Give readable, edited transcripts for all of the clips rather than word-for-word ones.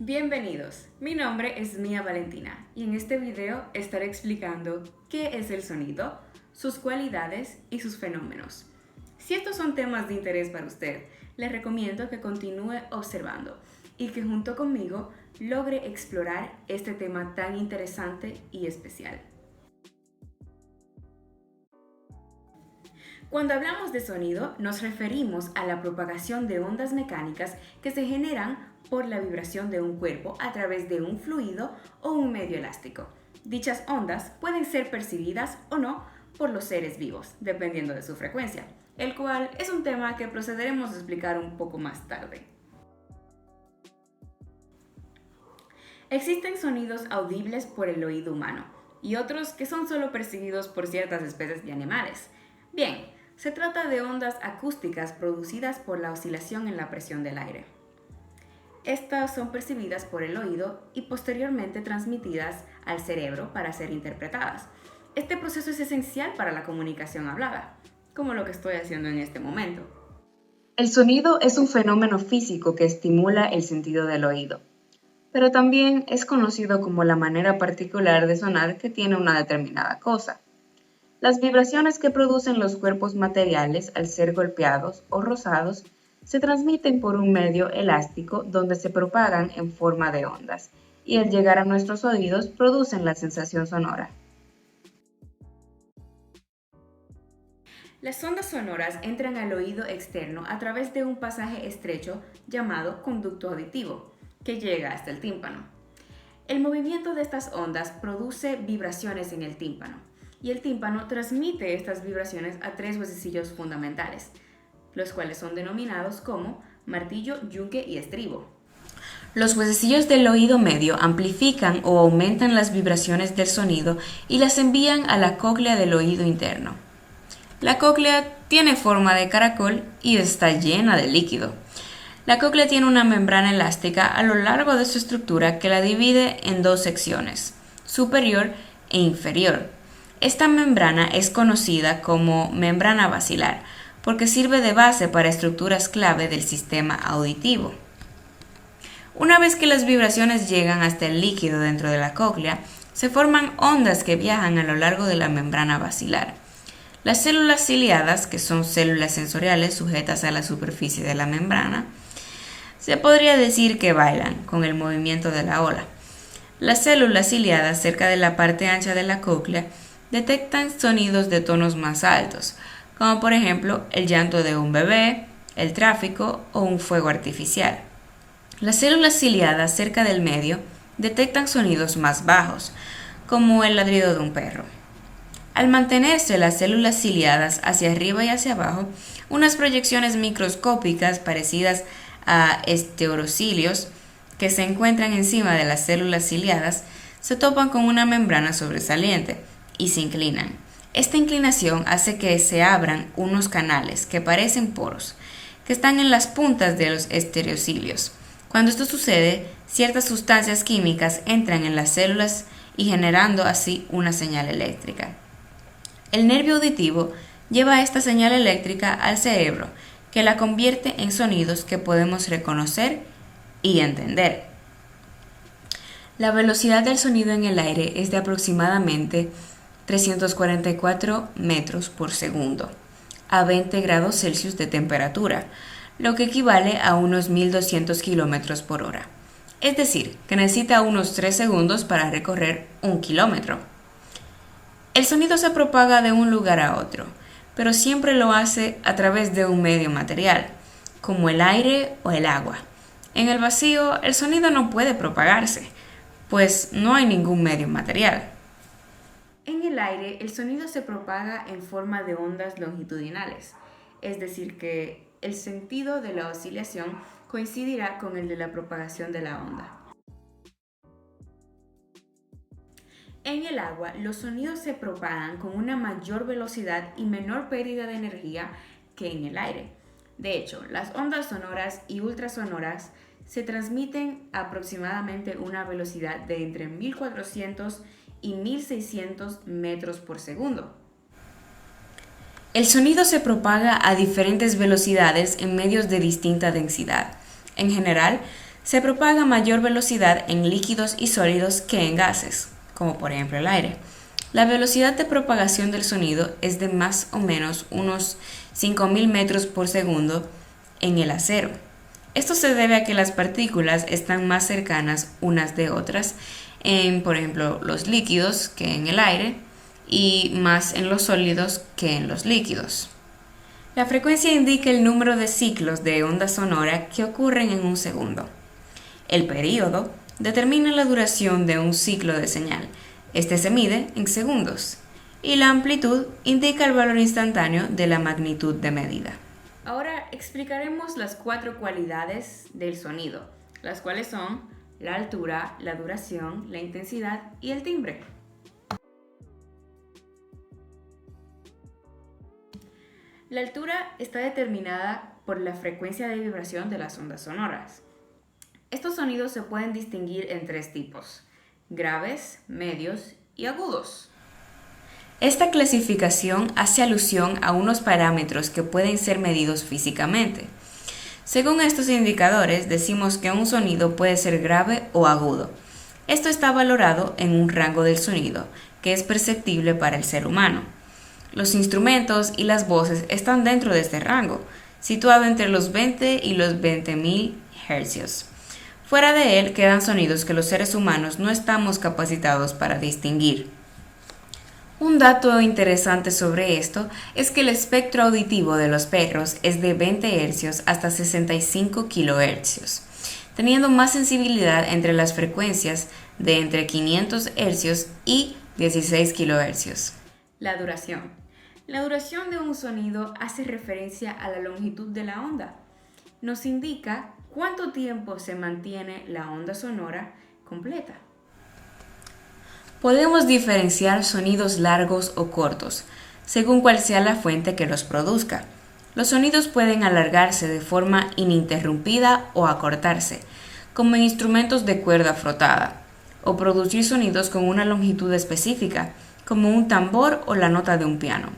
Bienvenidos, mi nombre es Mía Valentina y en este video estaré explicando qué es el sonido, sus cualidades y sus fenómenos. Si estos son temas de interés para usted, les recomiendo que continúe observando y que junto conmigo logre explorar este tema tan interesante y especial. Cuando hablamos de sonido, nos referimos a la propagación de ondas mecánicas que se generan por la vibración de un cuerpo a través de un fluido o un medio elástico. Dichas ondas pueden ser percibidas o no por los seres vivos, dependiendo de su frecuencia, el cual es un tema que procederemos a explicar un poco más tarde. Existen sonidos audibles por el oído humano y otros que son solo percibidos por ciertas especies de animales. Bien, se trata de ondas acústicas producidas por la oscilación en la presión del aire. Estas son percibidas por el oído y posteriormente transmitidas al cerebro para ser interpretadas. Este proceso es esencial para la comunicación hablada, como lo que estoy haciendo en este momento. El sonido es un fenómeno físico que estimula el sentido del oído, pero también es conocido como la manera particular de sonar que tiene una determinada cosa. Las vibraciones que producen los cuerpos materiales al ser golpeados o rozados se transmiten por un medio elástico donde se propagan en forma de ondas y al llegar a nuestros oídos producen la sensación sonora. Las ondas sonoras entran al oído externo a través de un pasaje estrecho llamado conducto auditivo, que llega hasta el tímpano. El movimiento de estas ondas produce vibraciones en el tímpano, y el tímpano transmite estas vibraciones a tres huesecillos fundamentales, los cuales son denominados como martillo, yunque y estribo. Los huesecillos del oído medio amplifican o aumentan las vibraciones del sonido y las envían a la cóclea del oído interno. La cóclea tiene forma de caracol y está llena de líquido. La cóclea tiene una membrana elástica a lo largo de su estructura que la divide en dos secciones, superior e inferior. Esta membrana es conocida como membrana basilar porque sirve de base para estructuras clave del sistema auditivo. Una vez que las vibraciones llegan hasta el líquido dentro de la cóclea, se forman ondas que viajan a lo largo de la membrana basilar. Las células ciliadas, que son células sensoriales sujetas a la superficie de la membrana, se podría decir que bailan con el movimiento de la ola. Las células ciliadas cerca de la parte ancha de la cóclea detectan sonidos de tonos más altos, como por ejemplo el llanto de un bebé, el tráfico o un fuego artificial. Las células ciliadas cerca del medio detectan sonidos más bajos, como el ladrido de un perro. Al mantenerse las células ciliadas hacia arriba y hacia abajo, unas proyecciones microscópicas parecidas a estereocilios que se encuentran encima de las células ciliadas se topan con una membrana sobresaliente y se inclinan. Esta inclinación hace que se abran unos canales que parecen poros, que están en las puntas de los estereocilios. Cuando esto sucede, ciertas sustancias químicas entran en las células y generando así una señal eléctrica. El nervio auditivo lleva esta señal eléctrica al cerebro, que la convierte en sonidos que podemos reconocer y entender. La velocidad del sonido en el aire es de aproximadamente 344 metros por segundo, a 20 grados Celsius de temperatura, lo que equivale a unos 1200 kilómetros por hora. Es decir, que necesita unos 3 segundos para recorrer 1 kilómetro. El sonido se propaga de un lugar a otro, pero siempre lo hace a través de un medio material, como el aire o el agua. En el vacío, el sonido no puede propagarse, pues no hay ningún medio material. En el aire, el sonido se propaga en forma de ondas longitudinales, es decir, que el sentido de la oscilación coincidirá con el de la propagación de la onda. En el agua, los sonidos se propagan con una mayor velocidad y menor pérdida de energía que en el aire. De hecho, las ondas sonoras y ultrasonoras se transmiten a aproximadamente una velocidad de entre 1400 y 1600 metros por segundo. El sonido se propaga a diferentes velocidades en medios de distinta densidad. En general, Se propaga a mayor velocidad en líquidos y sólidos que en gases, como por ejemplo el aire. La velocidad de propagación del sonido es de más o menos unos 5.000 metros por segundo en el acero. Esto se debe a que las partículas están más cercanas unas de otras en, por ejemplo, los líquidos que en el aire y más en los sólidos que en los líquidos. La frecuencia indica el número de ciclos de onda sonora que ocurren en un segundo. El período determina la duración de un ciclo de señal. Este se mide en segundos. Y la amplitud indica el valor instantáneo de la magnitud de medida. Ahora explicaremos las 4 cualidades del sonido, las cuales son la altura, la duración, la intensidad y el timbre. La altura está determinada por la frecuencia de vibración de las ondas sonoras. Estos sonidos se pueden distinguir en 3 tipos: graves, medios y agudos. Esta clasificación hace alusión a unos parámetros que pueden ser medidos físicamente. Según estos indicadores, decimos que un sonido puede ser grave o agudo. Esto está valorado en un rango del sonido, que es perceptible para el ser humano. Los instrumentos y las voces están dentro de este rango, situado entre los 20 y los 20.000 Hz. Fuera de él quedan sonidos que los seres humanos no estamos capacitados para distinguir. Un dato interesante sobre esto es que el espectro auditivo de los perros es de 20 Hz hasta 65 kHz, teniendo más sensibilidad entre las frecuencias de entre 500 Hz y 16 kHz. La duración. La duración de un sonido hace referencia a la longitud de la onda. Nos indica cuánto tiempo se mantiene la onda sonora completa. Podemos diferenciar sonidos largos o cortos, según cuál sea la fuente que los produzca. Los sonidos pueden alargarse de forma ininterrumpida o acortarse, como en instrumentos de cuerda frotada, o producir sonidos con una longitud específica, como un tambor o la nota de un piano.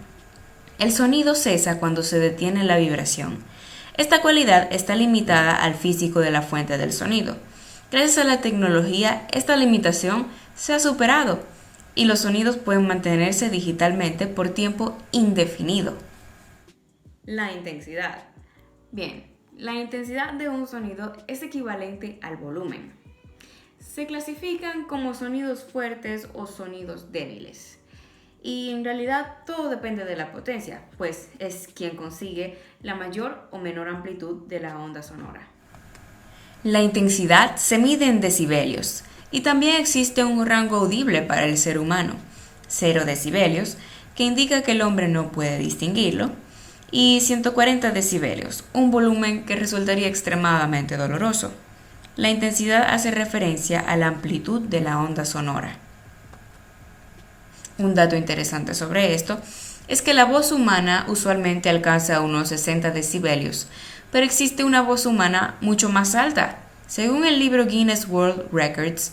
El sonido cesa cuando se detiene la vibración. Esta cualidad está limitada al físico de la fuente del sonido. Gracias a la tecnología, esta limitación se ha superado y los sonidos pueden mantenerse digitalmente por tiempo indefinido. La intensidad. Bien, la intensidad de un sonido es equivalente al volumen. Se clasifican como sonidos fuertes o sonidos débiles. Y en realidad todo depende de la potencia, pues es quien consigue la mayor o menor amplitud de la onda sonora. La intensidad se mide en decibelios y también existe un rango audible para el ser humano, 0 decibelios, que indica que el hombre no puede distinguirlo, y 140 decibelios, un volumen que resultaría extremadamente doloroso. La intensidad hace referencia a la amplitud de la onda sonora. Un dato interesante sobre esto es que la voz humana usualmente alcanza unos 60 decibelios, pero existe una voz humana mucho más alta. Según el libro Guinness World Records,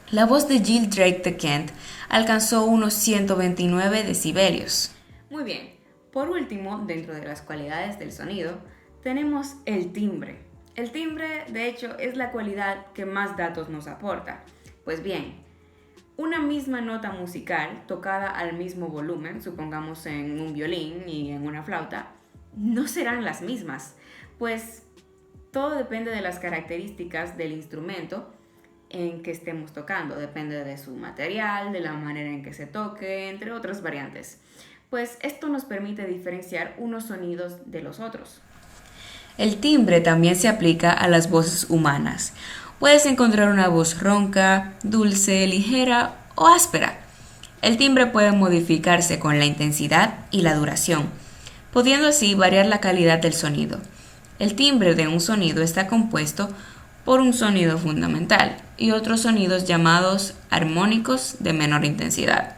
la voz de Jill Drake de Kent alcanzó unos 129 decibelios. Muy bien, por último, dentro de las cualidades del sonido, tenemos el timbre. El timbre, de hecho, es la cualidad que más datos nos aporta. Pues bien, una misma nota musical tocada al mismo volumen, supongamos en un violín y en una flauta, no serán las mismas, pues todo depende de las características del instrumento en que estemos tocando, depende de su material, de la manera en que se toque, entre otras variantes. Pues esto nos permite diferenciar unos sonidos de los otros. El timbre también se aplica a las voces humanas. Puedes encontrar una voz ronca, dulce, ligera o áspera. El timbre puede modificarse con la intensidad y la duración, pudiendo así variar la calidad del sonido. El timbre de un sonido está compuesto por un sonido fundamental y otros sonidos llamados armónicos de menor intensidad.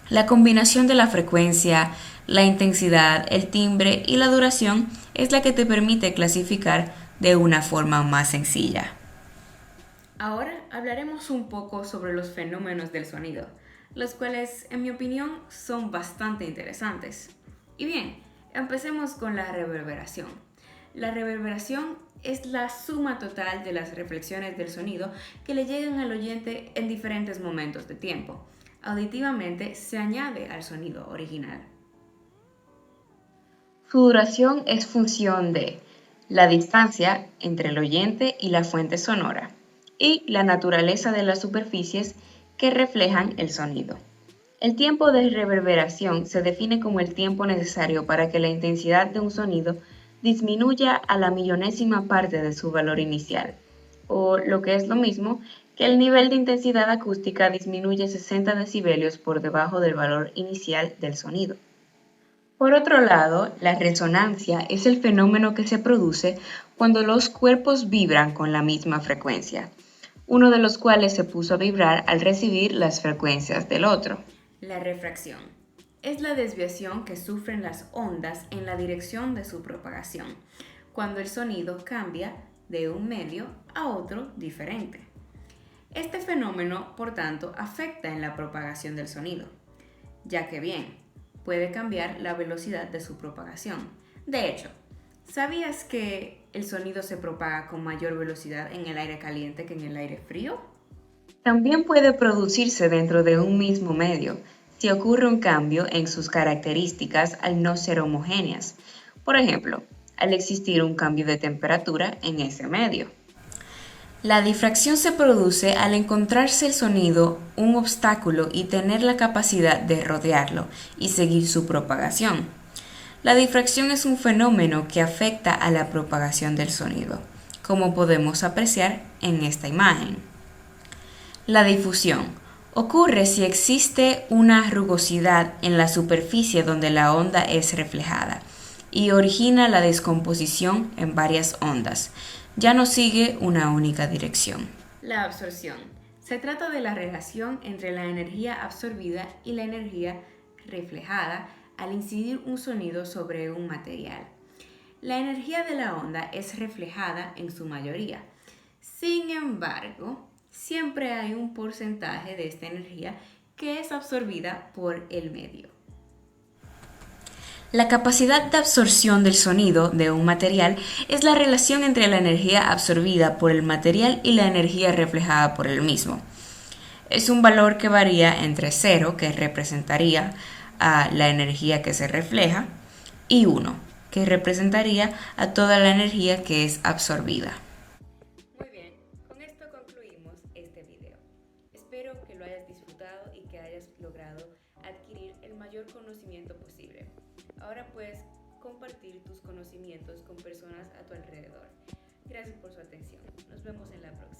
La combinación de la frecuencia, la intensidad, el timbre y la duración es la que te permite clasificar de una forma más sencilla. Ahora hablaremos un poco sobre los fenómenos del sonido, los cuales, en mi opinión, son bastante interesantes. Y bien, empecemos con la reverberación. La reverberación es la suma total de las reflexiones del sonido que le llegan al oyente en diferentes momentos de tiempo. Auditivamente se añade al sonido original. Su duración es función de la distancia entre el oyente y la fuente sonora y la naturaleza de las superficies que reflejan el sonido. El tiempo de reverberación se define como el tiempo necesario para que la intensidad de un sonido disminuya a la millonésima parte de su valor inicial, o lo que es lo mismo, que el nivel de intensidad acústica disminuye 60 decibelios por debajo del valor inicial del sonido. Por otro lado, la resonancia es el fenómeno que se produce cuando los cuerpos vibran con la misma frecuencia, uno de los cuales se puso a vibrar al recibir las frecuencias del otro. La refracción es la desviación que sufren las ondas en la dirección de su propagación, cuando el sonido cambia de un medio a otro diferente. Este fenómeno, por tanto, afecta en la propagación del sonido, ya que bien, puede cambiar la velocidad de su propagación. De hecho, ¿sabías que el sonido se propaga con mayor velocidad en el aire caliente que en el aire frío? También puede producirse dentro de un mismo medio si ocurre un cambio en sus características al no ser homogéneas. Por ejemplo, al existir un cambio de temperatura en ese medio. La difracción se produce al encontrarse el sonido un obstáculo y tener la capacidad de rodearlo y seguir su propagación. La difracción es un fenómeno que afecta a la propagación del sonido, como podemos apreciar en esta imagen. La difusión ocurre si existe una rugosidad en la superficie donde la onda es reflejada y origina la descomposición en varias ondas. Ya no sigue una única dirección. La absorción. Se trata de la relación entre la energía absorbida y la energía reflejada al incidir un sonido sobre un material. La energía de la onda es reflejada en su mayoría. Sin embargo, siempre hay un porcentaje de esta energía que es absorbida por el medio. La capacidad de absorción del sonido de un material es la relación entre la energía absorbida por el material y la energía reflejada por el mismo. Es un valor que varía entre 0, que representaría a la energía que se refleja, y 1, que representaría a toda la energía que es absorbida. Muy bien, con esto concluimos este video. Espero que lo hayas disfrutado y que hayas logrado adquirir el mayor conocimiento posible. Ahora puedes compartir tus conocimientos con personas a tu alrededor. Gracias por su atención. Nos vemos en la próxima.